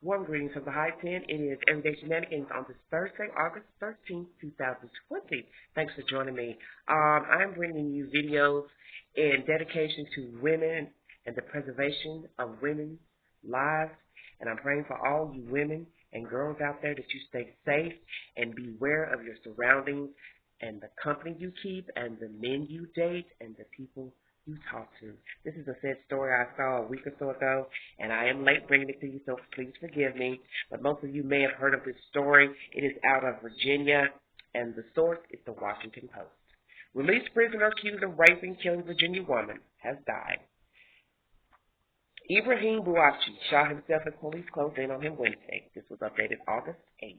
Warm greetings from the High 10. It is Everyday Shenanigans on this Thursday, August 13th, 2020. Thanks for joining me. I'm bringing you videos in dedication to women and the preservation of women's lives. And I'm praying for all you women and girls out there that you stay safe and beware of your surroundings and the company you keep and the men you date and the people you talk to. This is a sad story I saw a week or so ago, and I am late bringing it to you, so please forgive me. But most of you may have heard of this story. It is out of Virginia, and the source is the Washington Post. Released prisoner accused of raping, killing Virginia woman has died. Ibrahim Bouachi shot himself as police closed in on him Wednesday. This was updated August 8th.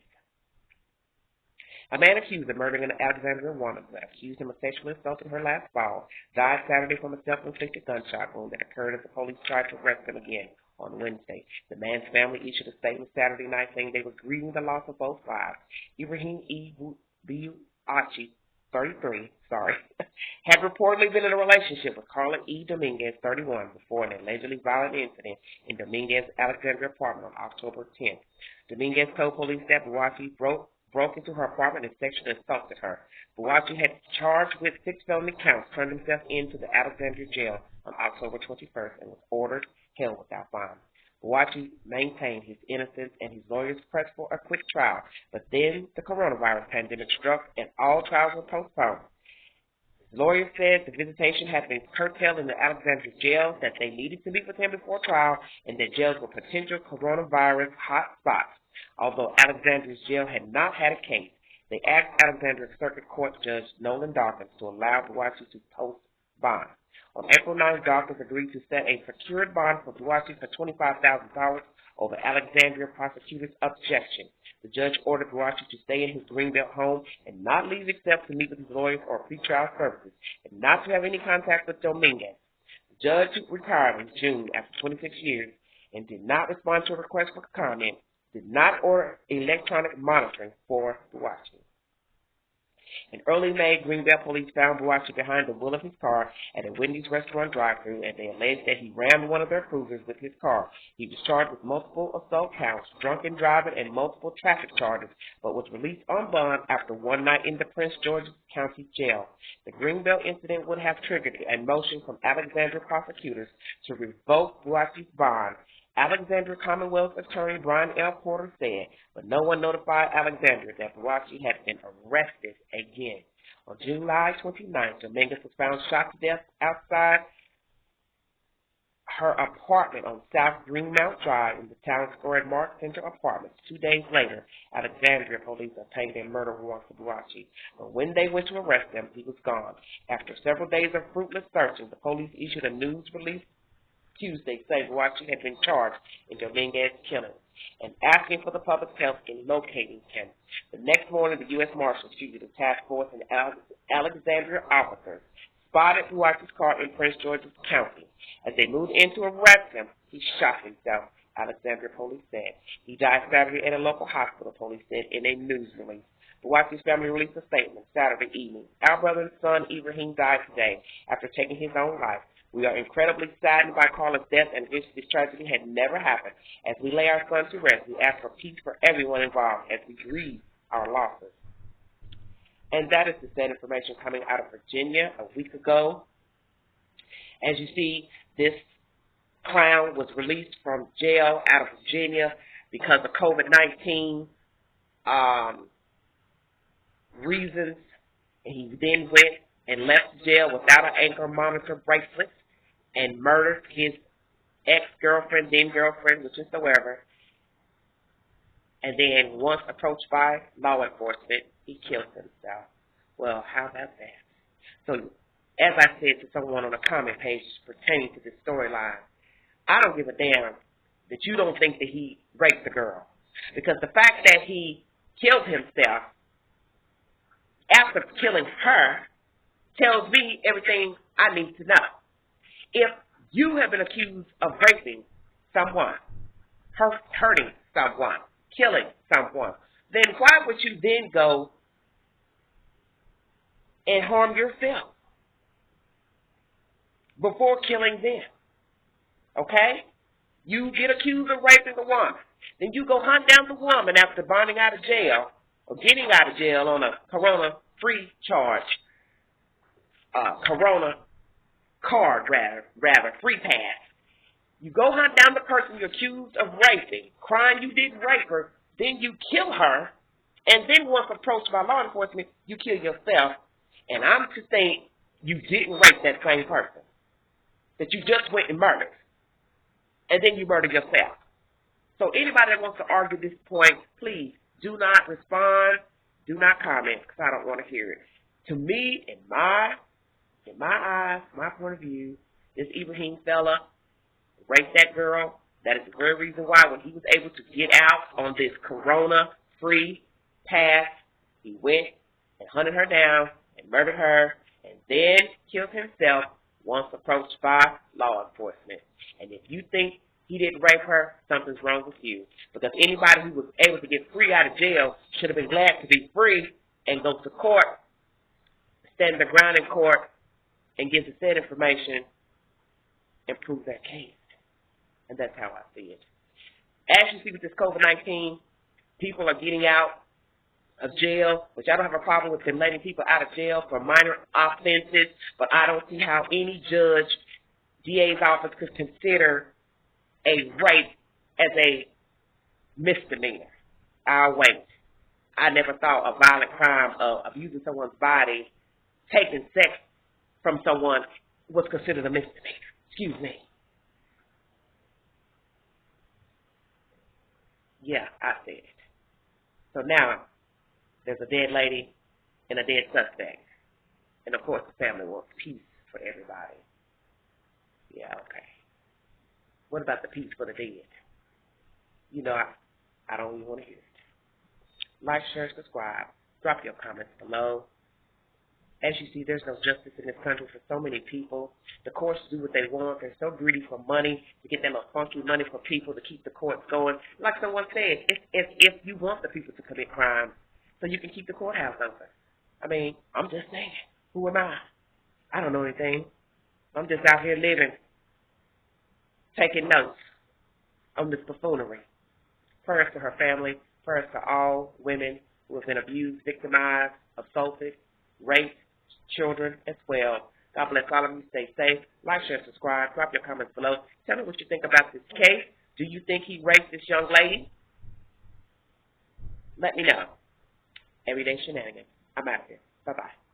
A man accused of murdering an Alexandria woman who accused him of sexually assaulting her last fall died Saturday from a self-inflicted gunshot wound that occurred as the police tried to arrest him again on Wednesday. The man's family issued a statement Saturday night saying they were grieving the loss of both lives. Ibrahim E. Bouachi, 33, had reportedly been in a relationship with Carla E. Dominguez, 31, before an allegedly violent incident in Dominguez's Alexandria apartment on October 10th. Dominguez told police that Bouachi broke into her apartment and sexually assaulted her. Bouachi had charged with 6 felony counts, turned himself into the Alexandria jail on October 21st, and was ordered held without bond. Bouachi maintained his innocence, and his lawyers pressed for a quick trial, but then the coronavirus pandemic struck, and all trials were postponed. His lawyer said the visitation had been curtailed in the Alexandria jail, that they needed to meet with him before trial, and that jails were potential coronavirus hot spots. Although Alexandria's jail had not had a case, they asked Alexandria Circuit Court Judge Nolan Dawkins to allow Bouachi to post bond. On April 9th, Dawkins agreed to set a secured bond for Bouachi for $25,000 over Alexandria prosecutors' objection. The judge ordered Bouachi to stay in his Greenbelt home and not leave except to meet with his lawyers or pretrial services, and not to have any contact with Dominguez. The judge retired in June after 26 years and did not respond to a request for comment, did not order electronic monitoring for Bouachi. In early May, Greenbelt police found Bouachi behind the wheel of his car at a Wendy's restaurant drive-thru, and they alleged that he rammed one of their cruisers with his car. He was charged with multiple assault counts, drunken driving, and multiple traffic charges, but was released on bond after one night in the Prince George's County Jail. The Greenbelt incident would have triggered a motion from Alexandria prosecutors to revoke Bouachi's bond. Alexandria Commonwealth Attorney Brian L. Porter said, but no one notified Alexandria that Bouachi had been arrested again. On July 29th, Dominguez was found shot to death outside her apartment on South Greenmount Drive in the town square at Mark Center Apartments. 2 days later, Alexandria police obtained a murder warrant for Bouachi, but when they went to arrest him, he was gone. After several days of fruitless searching, the police issued a news release Tuesday saying Bouachi had been charged in Dominguez's killing and asking for the public's help in locating him. The next morning, the U.S. Marshals Fugitive Task Force and Alexandria officers spotted Bouachi's car in Prince George's County. As they moved in to arrest him, he shot himself, Alexandria police said. He died Saturday at a local hospital, police said in a news release. Bouachi's family released a statement Saturday evening. Our brother and son, Ibrahim, died today after taking his own life. We are incredibly saddened by Carla's death and wish this tragedy had never happened. As we lay our son to rest, we ask for peace for everyone involved as we grieve our losses. And that is the sad information coming out of Virginia a week ago. As you see, this clown was released from jail out of Virginia because of COVID-19 reasons. And he then went and left jail without an ankle monitor bracelet and murdered his ex-girlfriend, then girlfriend, which is whoever. And then once approached by law enforcement, he killed himself. Well, how about that? So, as I said to someone on a comment page pertaining to this storyline, I don't give a damn that you don't think that he raped the girl. Because the fact that he killed himself after killing her tells me everything I need to know. If you have been accused of raping someone, hurting someone, killing someone, then why would you then go and harm yourself before killing them? Okay? You get accused of raping a woman. Then you go hunt down the woman after bonding out of jail or getting out of jail on a corona-free charge, corona card, rather, free pass. You go hunt down the person you're accused of raping, crying you didn't rape her, then you kill her, and then once approached by law enforcement, you kill yourself. And I'm to think you didn't rape that same person, that you just went and murdered, and then you murdered yourself. So anybody that wants to argue this point, please do not respond, do not comment, because I don't want to hear it. To me, in my eyes, my point of view, this Ibrahim fella raped that girl. That is the very reason why when he was able to get out on this corona-free pass, he went and hunted her down and murdered her and then killed himself once approached by law enforcement. And if you think he didn't rape her, something's wrong with you. Because anybody who was able to get free out of jail should have been glad to be free and go to court, stand their ground in court, and give the said information and prove their case. And that's how I see it. As you see with this COVID-19, people are getting out of jail, which I don't have a problem with them letting people out of jail for minor offenses, but I don't see how any judge, DA's office could consider a rape as a misdemeanor. I'll wait. I never thought a violent crime of abusing someone's body, taking sex from someone was considered a misdemeanor. Excuse me. Yeah, I said it. So now, there's a dead lady and a dead suspect. And of course, the family wants peace for everybody. Yeah, okay. What about the peace for the dead? You know, I don't even want to hear it. Like, share, subscribe. Drop your comments below. As you see, there's no justice in this country for so many people. The courts do what they want. They're so greedy for money, to get them a funky money for people to keep the courts going. Like someone said, it's as if you want the people to commit crimes so you can keep the courthouse open. I mean, I'm just saying, who am I? I don't know anything. I'm just out here living, taking notes on this buffoonery. Prayers to her family, prayers to all women who have been abused, victimized, assaulted, raped, children as well. God bless all of you. Stay safe. Like, share, subscribe. Drop your comments below. Tell me what you think about this case. Do you think he raped this young lady? Let me know. Everyday Shenanigans. I'm out of here. Bye-bye.